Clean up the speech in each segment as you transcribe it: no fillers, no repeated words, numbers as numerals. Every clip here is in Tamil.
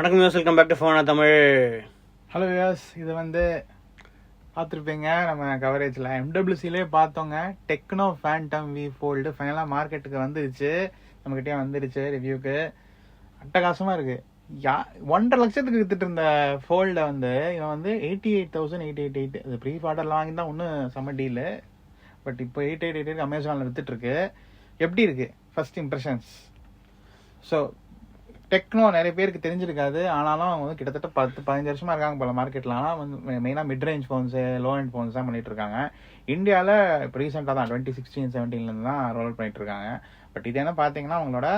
வணக்கம் யூஸ், வெல்கம் பேக் டு ஃபோனா தமிழ். ஹலோ யூஸ், இது பார்த்துருப்பீங்க நம்ம கவரேஜில் எம்டபிள்யூசிலே பார்த்தோங்க. டெக்னோ ஃபேண்டம் வி ஃபோல்டு ஃபைனலாக மார்க்கெட்டுக்கு வந்துருச்சு, நம்மகிட்டே வந்துருச்சு ரிவ்யூக்கு. அட்டகாசமாக இருக்குது. 1.5 லட்சத்துக்கு வித்துட்டு இருந்த ஃபோல்டை இவன் 88,888 அது ப்ரீ ஆர்டரில் வாங்கி தான் ஒன்றும் செம்ம டீலு. பட் இப்போ 8888 அமேசானில் வித்துட்ருக்கு. எப்படி இருக்குது ஃபர்ஸ்ட் இம்ப்ரெஷன்ஸ்? ஸோ டெக்னோ நிறைய பேருக்கு தெரிஞ்சிருக்காது, ஆனாலும் அவங்க கிட்டத்தட்ட 10-15 வருஷமா இருக்காங்க போல மார்க்கெட்ல. ஆனால் மெயினாக mid range phones, low and phones தான் பண்ணிட்டு இருக்காங்க. இந்தியாவில் இப்போ ரீசெண்டாக தான் 2016-17 தான் ரோல் பண்ணிட்டு இருக்காங்க. பட் இது என்ன பார்த்தீங்கன்னா அவங்களோட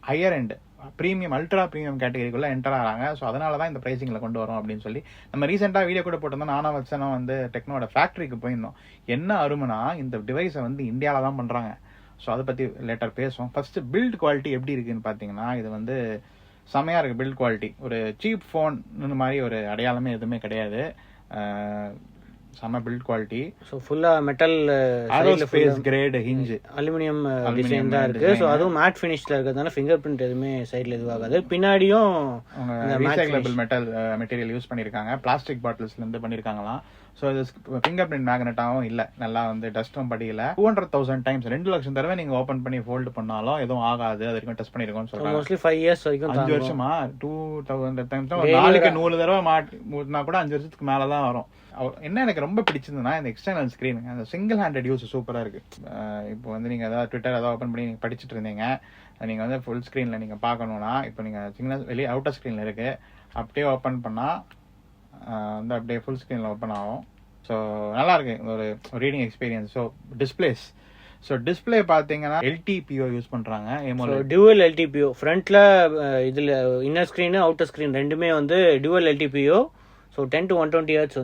higher end premium, ultra premium கேட்டகரிக்குள்ள என்டர் ஆகிறாங்க. ஸோ அதனால தான் இந்த ப்ரைசிங்கில் கொண்டு வரோம் அப்படின்னு சொல்லி நம்ம ரீசெண்டாக வீடியோ கூட போட்டிருந்தோம். நானும் வச்சனும் டெக்னோட ஃபேக்ட்ரிக்கு போயிருந்தோம். என்ன அருமைனா இந்த டிவைஸை இந்தியாவில் தான் பண்ணுறாங்க. ஸோ அதை பற்றி லேட்டர் பேசுவோம். ஃபர்ஸ்ட் பில்ட் குவாலிட்டி எப்படி இருக்குன்னு பார்த்தீங்கன்னா, இது செமையாக இருக்குது. பில்ட் குவாலிட்டி ஒரு சீப் ஃபோன் மாதிரி ஒரு அடையாளமே எதுவுமே கிடையாது. செம பில்ட் குவாலிட்டி. ஸோ ஃபுல்லாக metal aerospace grade hinge aluminium design தான் இருக்குது. ஸோ அதுவும் மேட் ஃபினிஷ்ல இருக்கிறதுனால ஃபிங்கர் பிரிண்ட் எதுவுமே சைடில் இதுவாகாது. பின்னாடியும் ரீசைக்கிளபிள் மெட்டீரியல் யூஸ் பண்ணியிருக்காங்க. பிளாஸ்டிக் பாட்டில்ஸ்லேருந்து பண்ணியிருக்காங்களாம். ஸோ இது ஃபிங்கர் பிரிண்ட் மேக்னெட்டாகவும் இல்லை, நல்லா டஸ்ட்டும் படிக்கல. 200,000 டைம்ஸ் 2 லட்சம் தடவை நீங்கள் ஓப்பன் பண்ணி ஃபோல்டு பண்ணாலும் எதுவும் ஆகாது. அது வரைக்கும் டெஸ்ட் பண்ணியிருக்கோம்னு சொல்லுவாங்க. மோஸ்ட்லி 5 இயர்ஸ் வரைக்கும், 5 வருஷமா 2,000 டைம்ஸ் நாளைக்கு 100 தடவை மாட்டினா கூட 5 வருஷத்துக்கு மேலே தான் வரும். என்ன எனக்கு ரொம்ப பிடிச்சதுன்னா இந்த எக்ஸ்டர்னல் ஸ்க்ரீன், அந்த சிங்கிள் ஹேண்டட் யூஸ் சூப்பராக இருக்கு. இப்போ நீங்கள் ஏதாவது ட்விட்டர் ஏதாவது ஓப்பன் பண்ணி நீங்கள் படிச்சுட்டு இருந்தீங்க, நீங்கள் ஃபுல் ஸ்க்ரீனில் நீங்கள் பார்க்கணுன்னா, இப்போ நீங்கள் சிங்கிள் வெளியே அவுட்டர் ஸ்க்ரீனில் இருக்கு, அப்படியே ஓப்பன் பண்ணால் அப்படியே ஃபுல் ஸ்க்ரீனில் ஓப்பன் ஆகும். ஸோ நல்லா இருக்கு ஒரு reading experience. So displays, so display பார்த்தீங்கன்னா LTPO யூஸ் பண்ணுறாங்க. டியூவல் LTPO ஃப்ரண்ட்ல, இதில் இன்னர் ஸ்க்ரீனு அவுட்டர் ஸ்க்ரீன் ரெண்டுமே dual LTPO. So 10 to 120 hertz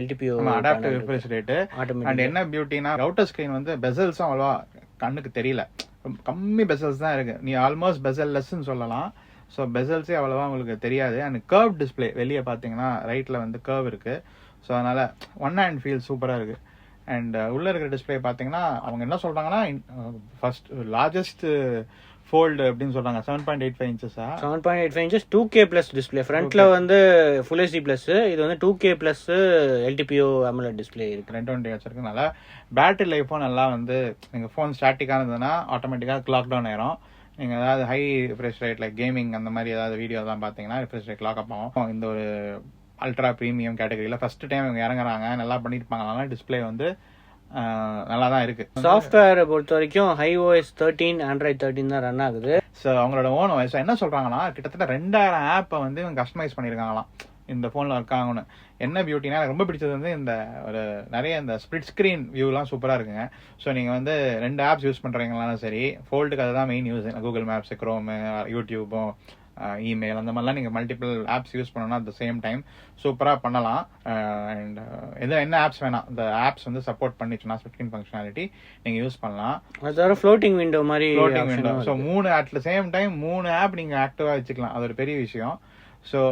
LTPO adaptive refresh rate. And என்ன பியூட்டினா அவுட்டர் ஸ்க்ரீன் பெசல்ஸும் அவ்வளோவா கண்ணுக்கு தெரியல, கம்மி பெசல்ஸ் தான் இருக்கு. நீ ஆல்மோஸ்ட் பெசல் லெஸ்ன்னு சொல்லலாம். ஸோ பெசல்ஸே அவ்வளோவா உங்களுக்கு தெரியாது. அண்ட் கர்வ் டிஸ்பிளே வெளியே பார்த்தீங்கன்னா ரைட்டில் கர்வ் இருக்கு. ஸோ அதனால ஒன் ஹேண்ட் ஃபீல் சூப்பராக இருக்கு. அண்ட் உள்ள இருக்கிற டிஸ்பிளே பார்த்தீங்கன்னா அவங்க என்ன சொல்றாங்கன்னா ஃபர்ஸ்ட் லார்ஜஸ்ட் ஃபோல்டு அப்படின்னு சொல்றாங்க. 7.85 inches 7.85 inches 2K plus display. ஃப்ரண்ட்ல Full HD plus, இது 2K plus LTPO AMOLED display இருக்கு. 220 Hz இருக்குனால பேட்டரி லைஃபும் நல்லா நீங்கள் ஃபோன் ஸ்டாட்டிக்காக இருந்ததுன்னா ஆட்டோமேட்டிக்காக கிளாக் டவுன் ஆயிரும். நீங்கள் ஏதாவது high refresh rate like gaming அந்த மாதிரி ஏதாவது வீடியோ தான் பார்த்தீங்கன்னா ரிஃப்ரெஷ் ரேட் லாக் அப் ஆகும். இந்த ஒரு அல்ட்ரா ப்ரீமியம் கேட்டகரியில் ஃபர்ஸ்ட் டைம் இவங்க இறங்குறாங்க, நல்லா பண்ணியிருப்பாங்க. டிஸ்பிளே நல்லா தான் இருக்கு. சாஃப்ட்வேரை பொறுத்த வரைக்கும் iOS 13, Android 13 தான் ரன் ஆகுது. ஸோ அவங்களோட ஓன் வாய்ஸ் என்ன சொல்றாங்கன்னா கிட்டத்தட்ட 2000 ஆப்பை இவங்க கஸ்டமைஸ் பண்ணியிருக்காங்களாம் இந்த ஃபோனில் இருக்காங்கன்னு. என்ன பியூட்டினா எனக்கு ரொம்ப பிடிச்சது இந்த ஒரு நிறைய இந்த ஸ்பிளிட் ஸ்க்ரீன் வியூலாம் சூப்பராக இருக்குங்க. ஸோ நீங்கள் 2 ஆப்ஸ் யூஸ் பண்ணுறீங்களாலும் சரி, ஃபோல்டுக்கு அதுதான் main use. Google Maps, Chrome, யூடியூபும், இமெயில் அந்த மாதிரிலாம் நீங்கள் மல்டிபிள் ஆப்ஸ் யூஸ் பண்ணணும்னா அட் த சேம் டைம் சூப்பராக பண்ணலாம். அண்ட் என்ன ஆப்ஸ் வேணாம், இந்த ஆப்ஸ் சப்போர்ட் பண்ணிச்சுன்னா ஸ்க்ரீன் ஃபங்க்ஷனாலிட்டி நீங்கள் யூஸ் பண்ணலாம். அது ஃப்ளோட்டிங் விண்டோ மாதிரி, floating window. So 3 at the same time 3 app நீங்கள் ஆக்டிவாக வச்சுக்கலாம். அது ஒரு பெரிய விஷயம். ஸோ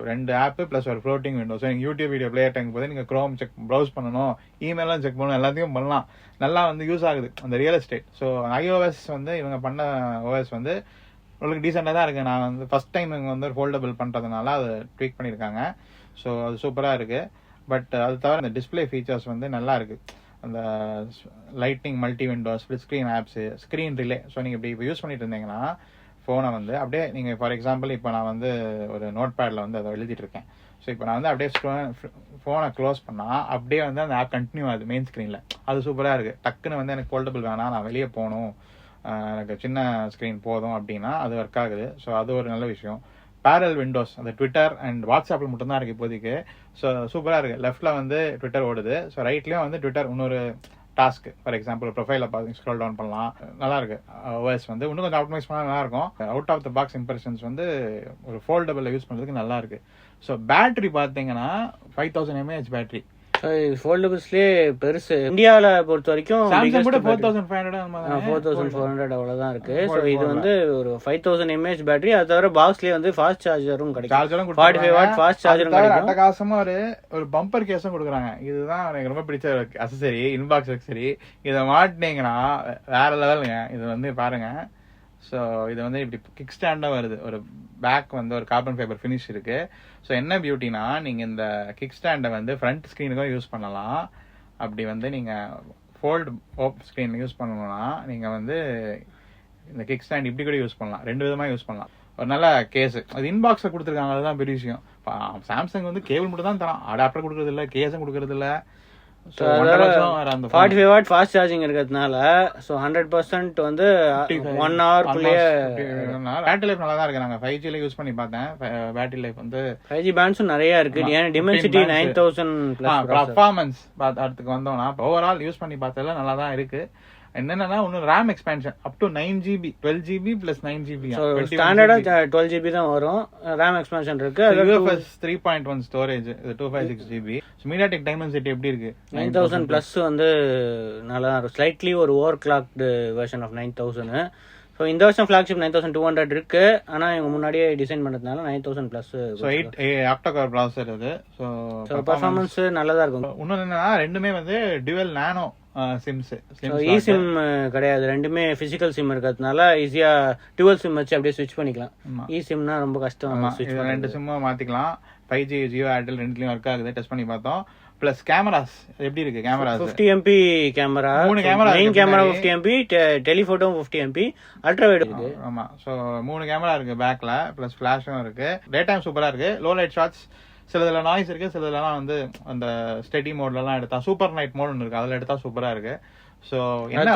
2 ஆப்பு ப்ளஸ் ஒரு ஃப்ளோட்டிங் விண்டோ. ஸோ நீங்கள் யூடியூப் வீடியோ பிளே டைம் போது நீங்கள் க்ரோம் ப்ரௌஸ் பண்ணணும், இமெயிலாம் செக் பண்ணணும், எல்லாத்தையும் பண்ணலாம். நல்லா யூஸ் ஆகுது அந்த ரியல் எஸ்டேட். ஸோ iOS இவங்க பண்ண OS உங்களுக்கு டீசெண்டாக தான் இருக்குது. நான் ஃபர்ஸ்ட் டைம் இவங்க ஃபோல்டபிள் பண்ணுறதுனால அதை ட்வீக் பண்ணியிருக்காங்க. ஸோ அது சூப்பராக இருக்குது. பட் அது தவிர இந்த டிஸ்பிளே ஃபீச்சர்ஸ் நல்லா இருக்குது. அந்த lightning multi window, split screen apps, screen relay. So நீங்கள் இப்போ யூஸ் பண்ணிட்டு இருந்தீங்கன்னா ஃபோனை அப்படியே நீங்கள் ஃபார் எக்ஸாம்பிள் இப்போ நான் ஒரு நோட் பேடில் அதை எழுதிட்டு இருக்கேன். ஸோ இப்போ நான் அப்படியே ஃபோனை க்ளோஸ் பண்ணால் அப்படியே அந்த ஆப் கண்டினியூ ஆகுது மெயின் ஸ்க்ரீனில். அது சூப்பராக இருக்குது. டக்குன்னு எனக்கு ஃபோல்டபிள் வேணாம், நான் வெளியே போகணும், எனக்கு சின்ன ஸ்க்ரீன் போதும் அப்படின்னா அது ஒர்க் ஆகுது. ஸோ அது ஒரு நல்ல விஷயம். பேரல் விண்டோஸ், அந்த ட்விட்டர் அண்ட் வாட்ஸ்அப்பில் மட்டும்தான் இருக்குது இப்போதைக்கு. ஸோ சூப்பராக இருக்குது. லெஃப்ட்டில் ட்விட்டர் ஓடுது. ஸோ ரைட்லேயும் ட்விட்டர் இன்னொரு டாஸ்க், ஃபார் எக்ஸாம்பிள் ப்ரொஃபைலில் பார்த்து ஸ்க்ரோல் டவுன் பண்ணலாம். நல்லா இருக்கு. OS இன்னும் கொஞ்சம் ஆப்டிமைஸ் பண்ணால் நல்லா இருக்கும். Out of the box impressions ஒரு ஃபோல்டபிள் யூஸ் பண்ணுறதுக்கு நல்லா இருக்கு. ஸோ பேட்டரி பார்த்தீங்கன்னா 5000 mAh பேட்டரி. ஃபோல்டபிள்ஸ்லேயே பெருசு. இந்தியாவில் பொறுத்த வரைக்கும் 4400 அவ்வளோதான் இருக்கு. ஸோ இது ஒரு 5000 mAh பேட்டரி. அது தவிர பாக்ஸ்லேயே ஃபாஸ்ட் சார்ஜரும் கிடைக்கும். 45 வாட் ஃபாஸ்ட் சார்ஜரும் கிடைக்கும். அட்டகாசமா ஒரு பம்பர் கேஸும் கொடுக்குறாங்க. இதுதான் எனக்கு ரொம்ப பிடிச்ச அக்சசரி, இன்பாக்ஸ் அக்சசரி. இதை மாட்டினீங்கன்னா வேற லெவலுங்க. இது பாருங்க ஸோ இது வந்து இப்படி கிக் ஸ்டாண்டாக வருது. ஒரு பேக் வந்து ஒரு கார்பன் ஃபைபர் ஃபினிஷ் இருக்கு. ஸோ என்ன பியூட்டினா, நீங்கள் இந்த கிக் ஸ்டாண்டை வந்து ஃப்ரண்ட் ஸ்க்ரீனுக்கும் யூஸ் பண்ணலாம். அப்படி வந்து நீங்கள் ஃபோல்டு ஸ்க்ரீன் யூஸ் பண்ணணும்னா நீங்கள் வந்து இந்த கிக் ஸ்டாண்ட் இப்படி கூட யூஸ் பண்ணலாம். 2 விதமாக யூஸ் பண்ணலாம். ஒரு நல்ல கேஸ் அது இன்பாக்ஸில் கொடுத்துருக்காங்க, அதுதான் பெரிய விஷயம். சாம்சங் வந்து கேபிள் மட்டும் தான் தரான், அடாப்டர் கொடுக்கறது இல்லை, கேஸும் கொடுக்கறது இல்லை. 45 வாட் ஃபாஸ்ட் சார்ஜிங் இருக்கிறதுனால ஸோ 100% வந்து 1 ஹவர்க்குள்ளேயே பேட்டரி லைஃப் நல்லா தான் இருக்கு. நாங்கள் 5G யூஸ் பண்ணி பார்த்தேன். பேட்டரி லைஃப் வந்து 5G பேண்ட்ஸும் நிறைய இருக்கு. ஏன்னா டிமென்சிட்டி 9000 பர்ஃபார்மன்ஸ் அதுக்கு வந்தோம்னா ஓவரால் யூஸ் பண்ணி பார்த்ததுல நல்லா தான் இருக்கு. என்னன்னா இன்னும் RAM expansion up to 9GB 12GB + 9GB. ஸ்டாண்டர்டா 12GB தான் வரும். RAM எக்ஸ்பேன்ஷன் இருக்கு. UFS 3.1 ஸ்டோரேஜ், இது 256GB. MediaTek Dimensity எப்படி இருக்கு? 9000 பிளஸ் வந்து நல்லா ஸ்லைட்லி ஒரு over clocked version of 9000. So இந்த வருஷம் ஃபிளாக்ஷிப் 9200 இருக்கு. ஆனா இவங்க முன்னாடியே டிசைன் பண்ணதுனால 9000 பிளஸ். ஸோ 8 ஆக்டோகோர் ப்ராசஸர் இது. ஸோ பர்ஃபார்மன்ஸ் நல்லதா இருக்கும். இன்னொன்று என்னன்னா ரெண்டுமே வந்து டுவல் நானோ சிம்ஸ். சிம் கிடையாது, ரெண்டுமே பிசிக்கல் சிம் இருக்கிறதுனால ஈஸியா டுவல் சிம் வச்சு அப்படியே ஸ்விட்ச் பண்ணிக்கலாம். சிம்னா ரொம்ப கஷ்டம். 2 சிம்மும் மாத்திக்கலாம். 5G ஜியோ ஏர்டெல் ரெண்டுலயும் ஒர்க் ஆகுது, டெஸ்ட் பண்ணி பார்த்தோம். பிளஸ் கேமராஸ் எப்படி இருக்கு? Cameras 50 MP camera, 3 camera, main camera 50 MP, telephoto 50 MP, ultra wide இருக்கு. ஆமா, சோ 3 கேமரா இருக்கு பேக்ல, பிளஸ் ஃபிளாஷும் இருக்கு. டே டைம் சூப்பரா இருக்கு. லோ லைட் ஷாட்ஸ், சிலதுல நாய்ஸ் இருக்கு, சிலதுலாம் வந்து அந்த ஸ்டெடி மோட்லலாம் எடுத்தா, சூப்பர் நைட் மோட் ஒன்று இருக்கு, அதுல எடுத்தா சூப்பரா இருக்கு. சோ என்ன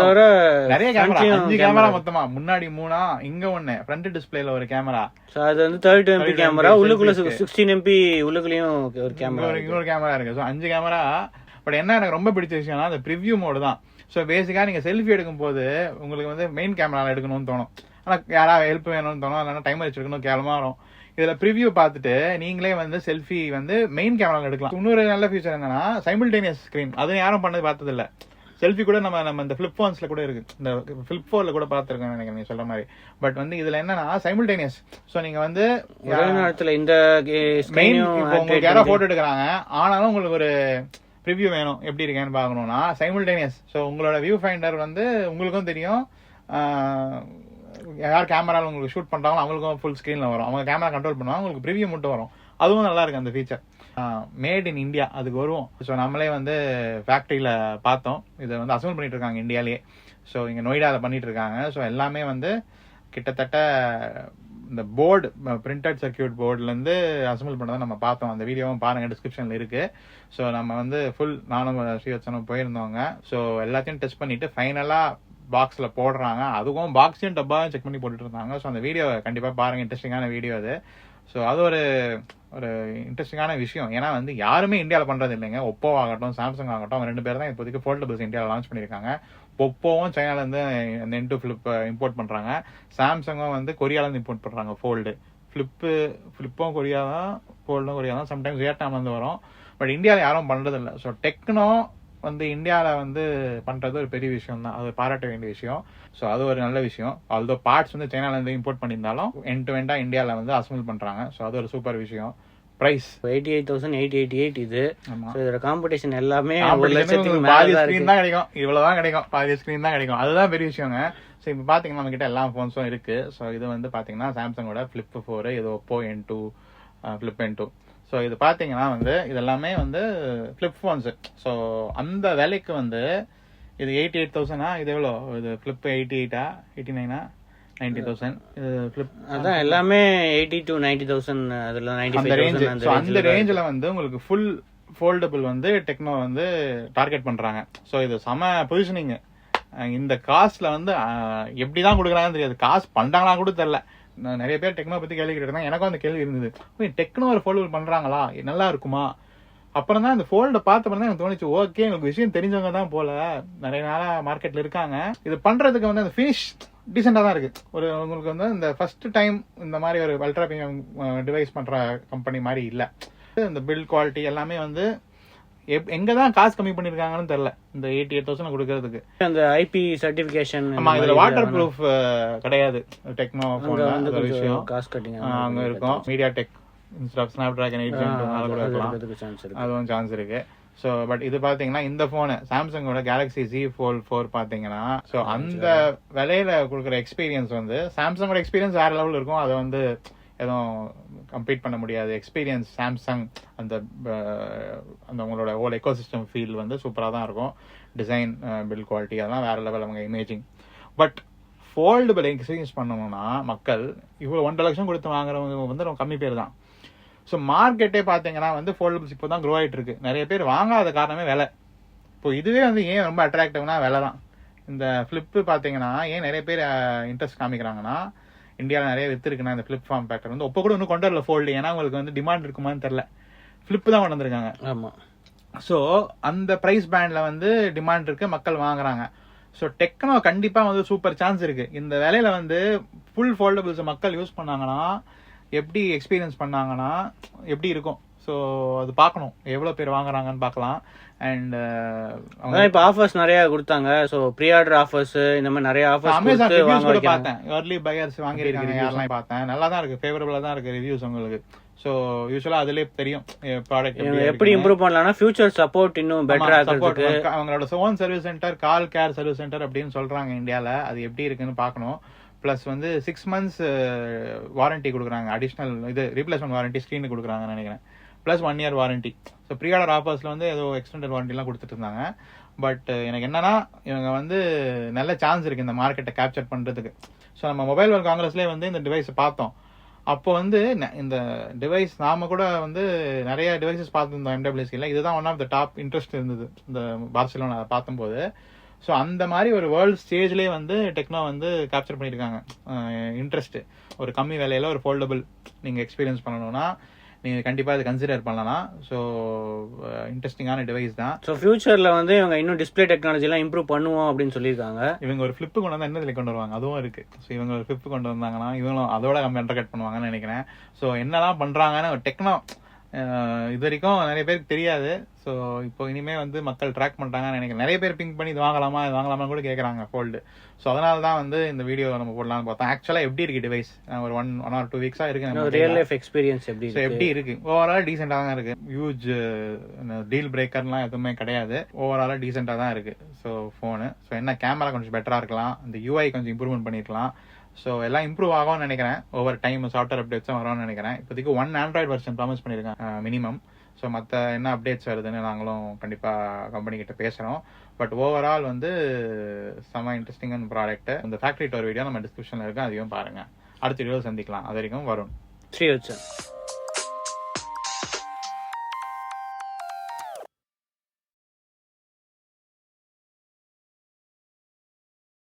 நிறைய கேமரா, 5 கேமரா மொத்தமா. முன்னாடி 3, இங்க 1, ஃப்ரண்ட் டிஸ்ப்ளேல ஒரு கேமரா. சோ அது வந்து 32 MP கேமரா, உள்ளுக்குள்ள 16 MP உள்ளுக்குள்ளயும் ஒரு கேமரா, இன்னொரு கேமரா இருக்கு. So 5 camera. பட் என்ன எனக்கு ரொம்ப பிடிச்ச விஷயம்னா அந்த ப்ரிவ்யூ மோடு தான். ஸோ பேசிக்கா நீங்க செல்ஃபி எடுக்கும் போது உங்களுக்கு வந்து மெயின் கேமரால எடுக்கணும்னு தோணும், ஆனா யாராவது ஹெல்ப் வேணும்னு தோணும், இல்லைன்னா டைமர் வச்சிருக்கணும், கேவலமா வரும். இதுல ப்ரிவ்யூ பார்த்துட்டு நீங்களே வந்து செல்ஃபி வந்து மெயின் கேமரால எடுக்கலாம். இன்னொரு நல்ல ஃபீச்சர் என்னன்னா சைமில்டேனியஸ் ஸ்கிரீன். அது யாரும் பண்ணது பார்த்தது இல்ல. செல்ஃபி கூட நம்ம இந்த ஃபிளிப் போன்ஸ்ல கூட இருக்கு, இந்த ஃபிளிப் 4ல கூட பார்த்துருக்கேன் நினைக்கிறேன் நீங்க சொல்ற மாதிரி. பட் வந்து இதுல என்னன்னா சைமில்டேனியஸ். ஸோ நீங்க வந்து இந்த மெயின் இப்போ உங்களுக்கு யாரோ போட்டோ எடுக்கிறாங்க, ஆனாலும் உங்களுக்கு ஒரு ப்ரிவ்யூ வேணும் எப்படி இருக்கேன்னு பார்க்கணும்னா சைமில்டேனியஸ். ஸோ உங்களோட வியூ ஃபைண்டர் வந்து உங்களுக்கும் தெரியும், யார் கேமராவில் உங்களுக்கு ஷூட் பண்றாங்களோ அவங்களுக்கும் ஃபுல் ஸ்கிரீன்ல வரும். அவங்க கேமரா கண்ட்ரோல் பண்ணுவாங்க, உங்களுக்கு ப்ரிவ்யூ மட்டும் வரும். அதுவும் நல்லா இருக்கு அந்த ஃபீச்சர். மேட் இன் இந்தியா அதுக்கு வருவோம். ஸோ நம்மளே வந்து ஃபேக்டரியில பார்த்தோம், இதை வந்து அசம்பிள் பண்ணிட்டு இருக்காங்க இந்தியாலேயே. ஸோ இங்க நொய்டாவில் பண்ணிட்டு இருக்காங்க. ஸோ எல்லாமே வந்து கிட்டத்தட்ட இந்த போர்டு பிரிண்டட் சர்க்கியூட் போர்டுல இருந்து அசம்பிள் பண்ணதை நம்ம பார்த்தோம். அந்த வீடியோவும் பாருங்க, டிஸ்கிரிப்ஷன்ல இருக்கு. ஸோ நம்ம வந்து ஃபுல் நானும் ஸ்ரீவத்சனும் போயிருந்தோங்க. ஸோ எல்லாத்தையும் டெஸ்ட் பண்ணிட்டு ஃபைனலா பாக்ஸ்ல போடுறாங்க. அதுவும் பாக்ஸையும் டப்பாவும் செக் பண்ணி போட்டுட்டு இருந்தாங்க. ஸோ அந்த வீடியோ கண்டிப்பா பாருங்க, இன்ட்ரெஸ்டிங்கான வீடியோ அது. ஸோ அது ஒரு இன்ட்ரெஸ்டிங்கான விஷயம். ஏன்னா வந்து யாருமே இந்தியாவில் பண்றது இல்லைங்க. ஒப்போ ஆகட்டும், சாம்சங் ஆகட்டும், அவங்க 2 பேர் தான் இப்போதைக்கு ஃபோல்டபிள்ஸ் இந்தியாவில் லான்ச் பண்ணியிருக்காங்க. ஒப்போவும் சைனால இருந்து இந்த N2 ஃபிளிப் இம்போர்ட் பண்றாங்க. சாம்சங்கும் வந்து கொரியால இருந்து இம்போர்ட் பண்றாங்க ஃபோல்டு. ஃபிளிப்பும் கொரியா தான், ஃபோல்டும் கொரியா தான். சம்டைம்ஸ் வியட்நாம்ல இருந்து வரும். பட் இந்தியாவில் யாரும் பண்றது இல்லை. ஸோ டெக்னோ வந்து இந்தியாவில் வந்து பண்றது ஒரு பெரிய விஷயம் தான், அது பாராட்ட வேண்டிய விஷயம். ஸோ அது ஒரு நல்ல விஷயம். ஆல்தோ பார்ட்ஸ் வந்து சைனால இருந்து இம்போர்ட் பண்ணியிருந்தாலும் எண்ட் டு எண்டா இந்தியாவில் வந்து அசம்பிள் பண்றாங்க. ஸோ அது ஒரு சூப்பர் விஷயம். பிரைஸ் 88,888 இது. இதோட காம்படிஷன் எல்லாமே பாதி ஸ்கிரீன் தான் கிடைக்கும், இவ்வளவுதான் கிடைக்கும், பாதி ஸ்கிரீன் தான் கிடைக்கும். அதுதான் பெரிய விஷயங்க. ஸோ இப்போ பாத்தீங்கன்னா நம்ம கிட்ட எல்லா போன்ஸும் இருக்கு. ஸோ இது வந்து பாத்தீங்கன்னா சாம்சங்கோட ஃபிளிப் 4, இது Oppo N2, flip N2. So இது பாத்தீங்கன்னா வந்து இது எல்லாமே வந்து ஃபிளிப் போன்ஸ். ஸோ அந்த விலைக்கு வந்து இது 88,000. இது எவ்வளோ? இது ஃபிளிப் 88, 89, 90,000. இது ஃபிளிப் அதான் எல்லாமே 80 to 90,000. அதெல்லாம் 95,000 அந்த ரேஞ்சில் வந்து உங்களுக்கு ஃபுல் ஃபோல்டபிள் வந்து டெக்னோ வந்து டார்கெட் பண்றாங்க. ஸோ இது செம பொசிஷனிங். இந்த காஸ்ட்ல வந்து எப்படிதான் கொடுக்குறாங்கன்னு தெரியாது, காசு பண்றாங்களா கூட தெரியல. நிறைய பேர் டெக்னோ பத்தி கேள்வி கேட்டாங்க, எனக்கும் அந்த கேள்வி இருந்தது, டெக்னோ ஒரு ஃபோல்டபிள் பண்றாங்களா, நல்லா இருக்குமா? அப்புறம் தான் இந்த ஃபோல்ட பார்த்தப்பறம் தான் எனக்கு தோணுச்சு, ஓகே உங்களுக்கு விஷயம் தெரிஞ்சவங்க தான் போல, நிறைய நாளா மார்க்கெட்ல இருக்காங்க. இது பண்றதுக்கு வந்து அந்த ஃபினிஷ் டீசெண்டா தான் இருக்கு. ஒரு உங்களுக்கு வந்து இந்த ஃபர்ஸ்ட் டைம் இந்த மாதிரி ஒரு அல்ட்ரா பிரீமியம் டிவைஸ் பண்ற கம்பெனி மாதிரி இல்ல. இந்த பில்ட் குவாலிட்டி எல்லாமே வந்து எங்கதான் காசு கம்மி பண்ணிருக்காங்கன்னு தெரியல இந்த 88,000 கொடுக்கறதுக்கு. அந்த ஐபி சர்டிபிகேஷன், ஆமா, இதுல வாட்டர் ப்ரூஃப் கிடையாது. டெக்னோ போன்ல ஒரு விஷயம் காசு கட்டிங் அங்க இருக்கும். மீடியா டெக் இன்ஸ்டா ஸ்னாப்டிராகன் 8 கூட இருக்கலாம், அதுவும் சான்ஸ் இருக்கு. ஸோ பட் இது பார்த்தீங்கன்னா இந்த ஃபோனு சாம்சங்கோட கேலக்ஸி Z Fold 4 பார்த்தீங்கன்னா ஸோ அந்த விலையில கொடுக்குற எக்ஸ்பீரியன்ஸ் வந்து சாம்சங்கோட எக்ஸ்பீரியன்ஸ் வேற லெவலில் இருக்கும். அதை வந்து எதுவும் கம்ப்ளீட் பண்ண முடியாது. எக்ஸ்பீரியன்ஸ் சாம்சங் அந்த அந்த உங்களோட ஹோல் எக்கோசிஸ்டம் ஃபீல் வந்து சூப்பராக தான் இருக்கும். டிசைன், பில்ட் குவாலிட்டி அதெல்லாம் வேற லெவல், அவங்க இமேஜிங். பட் ஃபோல்டபிள் எக்ஸ்பீரியன்ஸ் பண்ணணும்னா மக்கள் இவ்வளோ 1.5 லட்சம் கொடுத்து வாங்குறவங்க வந்து ரொம்ப கம்மி பேர் தான். ஸோ மார்க்கெட்டே பார்த்தீங்கன்னா வந்து ஃபோல்டபிள்ஸ் இப்போ தான் க்ரோ ஆகிட்டு இருக்கு. நிறைய பேர் வாங்காத காரணமே விலை. இப்போ இதுவே வந்து ஏன் ரொம்ப அட்ராக்டிவ்னா விலை தான். இந்த ஃப்ளிப்பு பார்த்தீங்கன்னா ஏன் நிறைய பேர் இன்ட்ரெஸ்ட் காமிக்கிறாங்கன்னா, இந்தியாவில் நிறைய வித்துருக்குன்னா இந்த ஃப்ளிப் ஃபார்ம் ஃபேக்டர் வந்து இப்போ கூட இன்னும் கொண்டு வரல ஃபோல்டு. ஏன்னா உங்களுக்கு வந்து டிமாண்ட் இருக்குமான்னு தெரில. ஃப்ளிப்பு தான் கொண்டு வந்திருக்காங்க. ஆமாம். ஸோ அந்த ப்ரைஸ் பேண்டில் வந்து டிமாண்ட் இருக்கு, மக்கள் வாங்குறாங்க. ஸோ டெக்னோ கண்டிப்பாக வந்து சூப்பர் சான்ஸ் இருக்கு. இந்த வேலையில வந்து ஃபுல் ஃபோல்டபிள்ஸ் மக்கள் யூஸ் பண்ணாங்கன்னா, எப்படி எக்ஸ்பீரியன்ஸ் பண்ணாங்கன்னா எப்படி இருக்கும். ஸோ அது பார்க்கணும், எவ்வளோ பேர் வாங்குறாங்கன்னு பார்க்கலாம். அண்ட் இப்போ ஆஃபர்ஸ் நிறைய கொடுத்தாங்க. ஸோ ப்ரீ ஆர்டர் ஆஃபர்ஸ் இந்த மாதிரி நிறைய ஆஃபர்ஸ் அமேசான் ரிவ்யூஸ் கூட பார்த்தேன். ஏர்லி பையர்ஸ் வாங்கியிருக்காங்க யாரெல்லாம் பார்த்தேன். நல்லா தான் இருக்கு, ஃபேவரபிளா தான் இருக்கு ரிவ்யூஸ் உங்களுக்கு. ஸோ யூஸ்வலா அதுலேயே தெரியும் ப்ராடக்ட் எப்படி இம்ப்ரூவ் பண்ணலாம்னா ஃபியூச்சர் சப்போர்ட் இன்னும் பெட்டரா இருக்கு. அவங்களோட ஓன் சர்வீஸ் சென்டர், கால் கேர் சர்வீஸ் சென்டர் அப்படின்னு சொல்றாங்க இந்தியாவில். அது எப்படி இருக்குன்னு பார்க்கணும். ப்ளஸ் வந்து 6 months வாரண்டி கொடுக்குறாங்க. அடிஷ்னல் இது ரீப்ளேஸ்மெண்ட் வாரண்டி ஸ்க்ரீனுக்கு கொடுக்குறாங்கன்னு நினைக்கிறேன். Plus 1 year warranty. So pre order ஆஃபர்ஸில் வந்து ஏதோ எக்ஸ்டெண்டட் வாரண்டிலாம் கொடுத்துட்டு இருந்தாங்க. பட் எனக்கு என்னன்னா, இவங்க வந்து நல்ல சான்ஸ் இருக்கு இந்த மார்க்கெட்டை கேப்சர் பண்ணுறதுக்கு. ஸோ நம்ம மொபைல் வேர்ல்ட் காங்கிரஸ்லேயே வந்து இந்த டிவைஸை பார்த்தோம். அப்போ வந்து இந்த டிவைஸ் நாம கூட வந்து நிறைய டிவைசஸ் பார்த்துருந்தோம் MWCல. இதுதான் one of the top interest இருந்தது இந்த பார்சிலோனா பார்க்கும்போது. ஸோ அந்த மாதிரி ஒரு வேர்ல்டு ஸ்டேஜ்லேயே வந்து டெக்னோ வந்து கேப்சர் பண்ணியிருக்காங்க இன்ட்ரெஸ்ட். ஒரு கம்மி விலையில ஒரு ஃபோல்டபுள் நீங்கள் எக்ஸ்பீரியன்ஸ் பண்ணணும்னா நீங்கள் கண்டிப்பாக இது கன்சிடர் பண்ணலாம். ஸோ இன்ட்ரெஸ்டிங்கான டிவைஸ் தான். ஸோ ஃபியூச்சரில் வந்து இவங்க இன்னும் டிஸ்பிளே டெக்னாலஜிலாம் இம்ப்ரூவ் பண்ணுவோம் அப்படின்னு சொல்லியிருக்காங்க. இவங்க ஒரு ஃபிளிப்பு கொண்டு வந்தால் என்ன கொண்டு வருவாங்க, அதுவும் இருக்கு. ஸோ இவங்க ஒரு ஃபிளிப்பு கொண்டு வந்தாங்கன்னா இவங்களும் அதோட கம்மி அண்டர்கட் பண்ணுவாங்கன்னு நினைக்கிறேன். ஸோ என்னெல்லாம் பண்ணுறாங்கன்னு ஒரு டெக்னோ இது வரைக்கும் நிறைய பேருக்கு தெரியாது. ஸோ இப்போ இனிமே வந்து மக்கள் ட்ராக் பண்ணிட்டாங்கன்னு நினைக்கிறேன். நிறைய பேர் பிங்க் பண்ணி இது வாங்கலாமா இது வாங்கலாமா கூட கேட்குறாங்க ஃபோல்டு. ஸோ அதனால தான் வந்து இந்த வீடியோ நம்ம போடலாம்னு பார்த்தோம். ஆக்சுவலாக எப்படி இருக்கு டிவைஸ், ஒரு 1 or 2 weeks இருக்கு. ரியல் லைஃப் எக்ஸ்பீரியன்ஸ் எப்படி இருக்கு? ஓவரால் டீசெண்டாக தான் இருக்கு. ஹியூஜ் டீல் பிரேக்கர்லாம் எதுவுமே கிடையாது. ஓவராலாக டீசெண்டாக தான் இருக்கு. ஸோ ஃபோனு என்ன கேமரா கொஞ்சம் பெட்டராக இருக்கலாம், இந்த UI கொஞ்சம் இம்ப்ரூவ்மெண்ட் பண்ணிருக்கலாம். ஸோ எல்லாம் இம்ப்ரூவ் ஆகும்னு நினைக்கிறேன். ஓவர் டைம் சாஃப்ட்வேர் அப்டேட்ஸும் வரும்னு நினைக்கிறேன். இப்போதைக்கு 1 Android வெர்ஷன் ப்ராமிஸ் பண்ணியிருக்கேன் மினிமம். ஸோ மற்ற என்ன அப்டேட்ஸ் வருதுன்னு நாங்களும் கண்டிப்பாக கம்பெனி கிட்ட பேசுகிறோம். பட் ஓவரால் வந்து செம்ம இன்ட்ரெஸ்டிங்கான ப்ராடக்ட். இந்த ஃபேக்டரி டோர் வீடியோ நம்ம டிஸ்கிரிப்ஷனில் இருக்கு, அதையும் பாருங்கள். அடுத்த வீடியோ சந்திக்கலாம். அது வரைக்கும் வருண். ஸ்ரீவத்சன்.